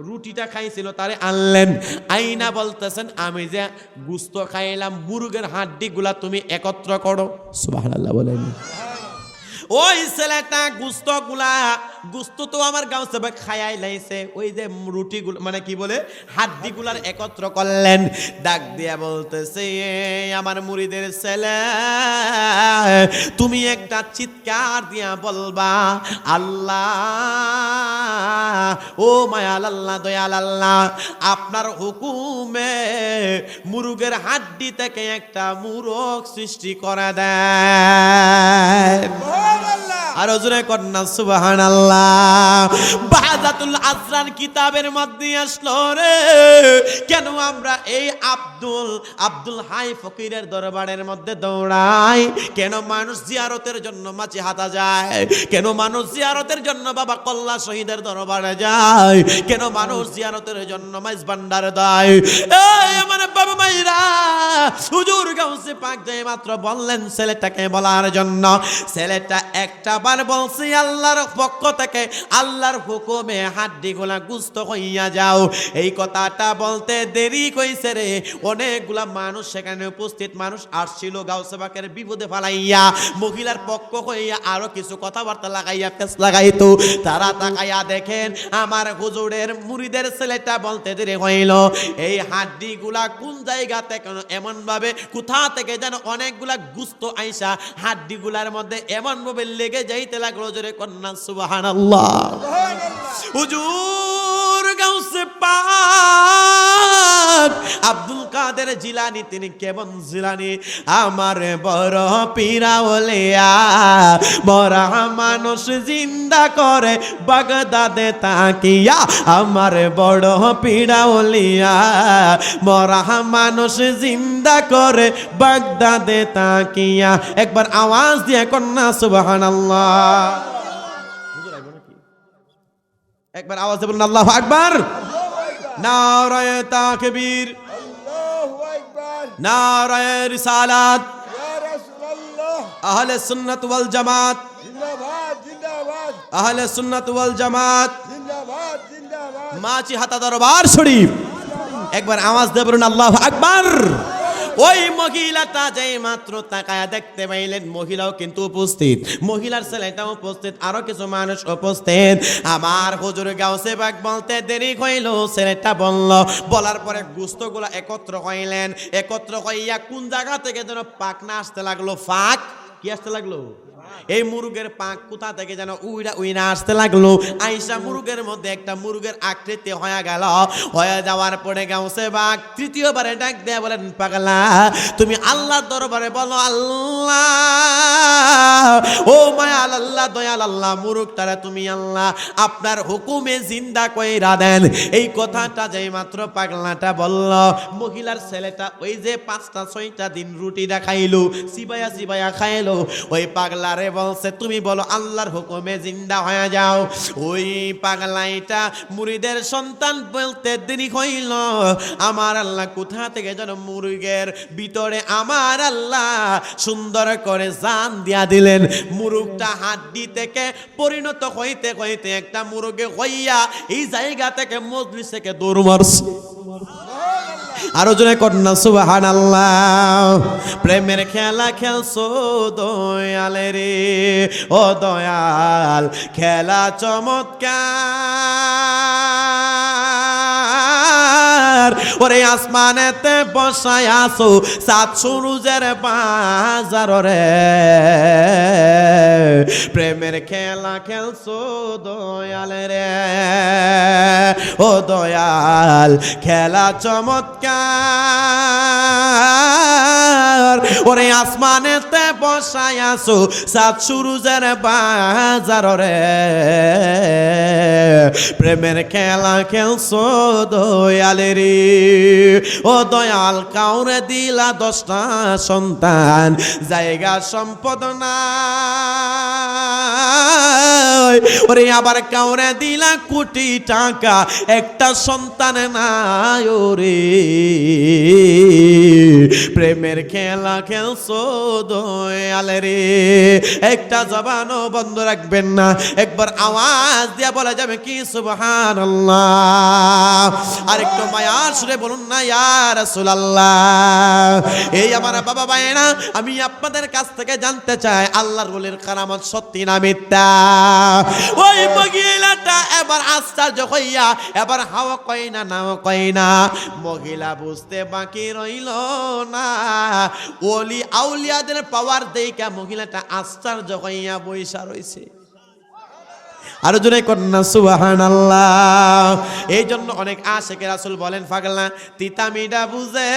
S1: রুটিটা খাইছিল তারে আনলেন, আইনা বলতেছেন আমি যে গুস্ত খাইলাম মুরগের হাড্ডি গুলা তুমি একত্র করো। সুবহানাল্লাহ বলেন। ওই ছেলেটা গুস্ত তো আমার গাঁও সবাই খায়াই লাইছে, ওই যে রুটিগুলো মানে কি বলে হাড্ডিগুলার একত্র করলেন। ডাক দিয়া বলতেছে আমার মুরিদের ছেলে তুমি একটা চিৎকার দিয়া বলবা আল্লাহ, ও মায়াল আল্লাহ, দয়াল আল্লাহ, আপনার হুকুমে মুরগের হাড্ডি থেকে একটা মুরগ সৃষ্টি করে দেন। আর ওজনে কন্যা সুবহানাল্লাহ। বাহাদাতুল আজরান কিতাবের মধ্যে আসলো রে, কেন আমরা এই আব্দুল হাই ফকিরের দরবারের মধ্যে দৌড়াই? কেন মানুষ জিয়ারতের জন্য মাঝে হাতা যায়? কেন মানুষ জিয়ারতের জন্য বাবা কল্লা শহীদের দরবারে যায়? কেন মানুষ জিয়ারতের জন্য মাইজ ভান্ডার দেয়? এই আমার বাবা মাইরা, হুজুর গাউসে পাক যে মাত্র বললেন ছেলেটাকে বলার জন্য, ছেলেটা একটা বার বলছি আল্লাহর পক্ষ থেকে আল্লাহর হুকুমে হাড্ডিগুলা গুস্ত হইয়া যাও। এই কথাটা বলতে দেরি কইছে রে, অনেকগুলা মানুষ সেখানে উপস্থিত মানুষ আসছিল গাউসে পাকের বিপদে ফালাইয়া, মহিলার পক্ষ হইয়া আরো কিছু কথাবার্তা লাগাইয়া পেছ লাগাইতো। তারা তাকাইয়া দেখেন আমার হুজুরের মুরিদের ছেলেটা বলতে দেরি হইল, এই হাড্ডিগুলা কোন জায়গা থেকে এমন ভাবে কোথা থেকে যেন অনেকগুলা গুস্ত আইসা হাড্ডিগুলার মধ্যে এমন ভাবে লেগে যাইতে লাগলো, জোরে কন্যা সুবহানাল্লাহ। হুজুর গাউসে পাক আব্দুল কাদের জিলানী, তিনি কেমন জিলানী? আমার বড় পীরা ওলিয়া মরা মানুষ জিন্দা করে বাগদাদে তাকিয়া, আমার বড় পীরা ওলিয়া মরা মানুষ জিন্দা করে বাগদাদে তাকিয়া। একবার আওয়াজ দিয়ে কন্যা সুবহানাল্লাহ। একবার আওয়াজ দিয়ে বলুন আল্লাহু আকবার। নারায়ে তাকবীর, নারায়ে রিসালাত, আহলে সুন্নাত ওয়াল জামাত, আহলে সুন্নাত ওয়াল জামাত, মাছি হাতা দরবার শরীফ। একবার আওয়াজ দিয়ে বলুন আল্লাহু আকবার। ওই মহিলাটা যেই মাত্র তাকায়া দেখতে পাইলেন মহিলাও কিন্তু উপস্থিত, মহিলার ছেলেটাও উপস্থিত, আরো কিছু মানুষ উপস্থিত। আমার হুজুর গাউসে পাক বলতে দেরি হইল, ছেলেটা বলল, বলার পরে গুস্তগুলা একত্র হইলেন, একত্র হইয়া কোন জায়গা থেকে যেন পাক না আসতে লাগলো। ফাঁক কি আসতে লাগলো? এই মুরগের পাক কোথা থেকে যেন উইনা আসতে লাগলো। আইসা মুরগের মধ্যে একটা মুরগের আকৃতি হয়ে গেল। হয়ে যাওয়ার পরে গাউসে বাগ তৃতীয়বারে ডাক দিয়ে বলেন পাগলা তুমি আল্লাহর দরবারে বলো আল্লাহ, ও মায়াল আল্লাহ, দয়াল আল্লাহ, মুরগটারে তুমি আল্লাহ আপনার হুকুমে জিন্দা কইরা দেন। এই কথাটা যেই মাত্র পাগলাটা বলল, মহিলার ছেলেটা ওই যে 5-6টা দিন রুটিটা খাইলো, চিবাইয়া খাইলো, ওই পাগলারে বলছে তুমি বলো আল্লাহর হুকুমে জিন্দা হয়ে যাও। ওই পাগলাইটা মুরিদের সন্তান বলতে দেরি হইল, আমার আল্লাহ কোথা থেকে যেন মুরগের ভিতরে আমার আল্লাহ সুন্দর করে জান দিয়া দিলেন। মুরগটা হাড্ডি থেকে পরিণত হইতে হইতে একটা মুরগে হইয়া এই জায়গা থেকে মজলিস থেকে দৌড় মারছে। আরো জনে কন্যা সুবহানাল্লাহ। প্রেমের খেলা খেলছো দয়ালে রে, ও দয়াল খেলা চমৎকার, ওরে আসমানেতে বসায় আসো সাত সূরজের বাজার রে প্রেমের খেলা খেলছো দয়াল রে ও দয়াল খেলা চমৎকার ওরে আসমানেতে বসায় আসো সাত সূরজের বাজার রে প্রেমের খেলা খেলছো দয়াল রে ও দয়াল কাউরে দিলা 10টা সন্তান জায়গা সম্পদ নাই ওরে আবার কাউরে দিলা কোটি টাকা একটা সন্তান নাই ওরে প্রেমের খেলা খেলছো দয়াল রে একটা জবানও বন্ধ রাখবেন না একবার আওয়াজ দিয়া বলা যাবে কি সুবহানাল্লাহ আর একটু মায়ার সুরে বলুন না ইয়া রাসূলুল্লাহ এই আমার বাবা ভাইরা আমি আপনাদের কাছ থেকে জানতে চাই আল্লাহর ওলির কারামত সত্যি না মিথ্যা ওই মহিলাটা এবার আশ্চর্য হইয়া এবার হাওয়া কই না নাও কই না মহিলা বুঝতে বাকি রইল না ওলি আউলিয়াদের পাওয়ার দেইকা মহিলাটা আশ্চর্য হইয়া বইসা রইছে আর জোরে কন্যা সুবহানাল্লাহ এই জন্য অনেক আশিক রাসূল বলেন পাগলা তিতা মিডা বুঝে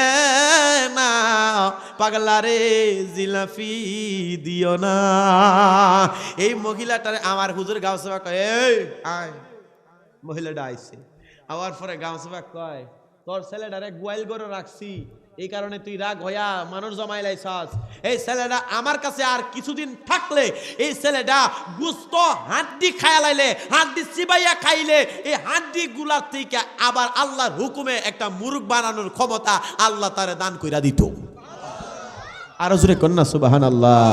S1: না পাগলা রে জিলাফি দিও না এই মহিলাটারে আমার হুজুর গাউসে পাক কয় এই আয় মহিলাটা আইছে আবার পরে গাউসে পাক কয় তোর ছেলেটারে গোয়াল করে রাখছি এই কারণে তুই রাগ হইয়া মানুষ জমাই লাইছাস এই ছেলেটা আমার কাছে আর কিছুদিন থাকলে এই ছেলেটা গুস্ত হাড্ডি খায়া লাইলে হাড্ডি চিবাইয়া খাইলে এই হাড্ডি গুলার থেকে আবার আল্লাহর হুকুমে একটা মুরগ বানানোর ক্ষমতা আল্লাহ তারে দান কইরা দিত। আরো জোরে কন্যা সুবহানাল্লাহ।